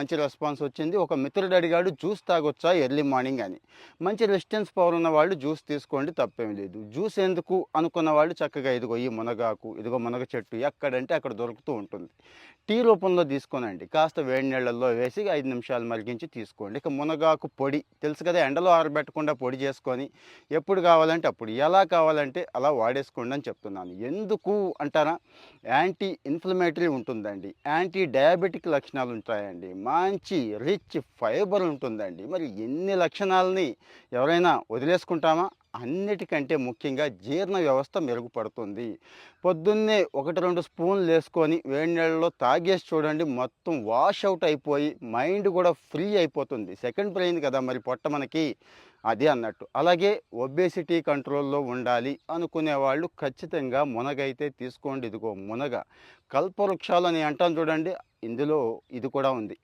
మంచి రెస్పాన్స్ వచ్చింది. ఒక మిత్రుడు అడిగాడు, జ్యూస్ తాగొచ్చా ఎర్లీ మార్నింగ్ అని. మంచి రెసిస్టెన్స్ పవర్ ఉన్న వాళ్ళు జ్యూస్ తీసుకోండి, తప్పేమి లేదు. జ్యూస్ ఎందుకు అనుకున్న వాళ్ళు చక్కగా ఇదిగో ఈ మునగాకు, ఇదిగో మునగ చెట్టు ఎక్కడంటే అక్కడ దొరుకుతూ ఉంటుంది. టీ రూపంలో తీసుకోనండి. కాస్త వేడి నీళ్ళల్లో వేసి 5 నిమిషాలు మరిగించి తీసుకోండి. ఇక మునగాకు పొడి తెలుసు కదా, ఎండలో ఆరబెట్టకుండా పొడి చేసుకొని ఎప్పుడు కావాలంటే అప్పుడు, ఎలా కావాలంటే అలా వాడేసుకోండి అని చెప్తున్నాను. ఎందుకు అంటారా? యాంటీ ఇన్ఫ్లమేటరీ ఉంటుందండి, యాంటీ డయాబెటిక్ లక్షణాలు ఉంటాయండి, మంచి రిచ్ ఫైబర్ ఉంటుందండి. మరి ఎన్ని లక్షణాలని ఎవరైనా వదిలేసుకుంటామా? అన్నిటికంటే ముఖ్యంగా జీర్ణ వ్యవస్థ మెరుగుపడుతుంది. పొద్దున్నే 1, 2 స్పూన్లు వేసుకొని వేడి నీళ్ళలో తాగేసి చూడండి, మొత్తం వాష్ అవుట్ అయిపోయి మైండ్ కూడా ఫ్రీ అయిపోతుంది. సెకండ్ బ్రెయిన్ కదా మరి పొట్ట మనకి, అది అన్నట్టు. అలాగే ఒబేసిటీ కంట్రోల్లో ఉండాలి అనుకునే వాళ్ళు ఖచ్చితంగా మునగైతే తీసుకోండి. ఇదిగో మునగ కల్పవృక్షాలు అని అంటాం చూడండి, ఇందులో ఇది కూడా ఉంది.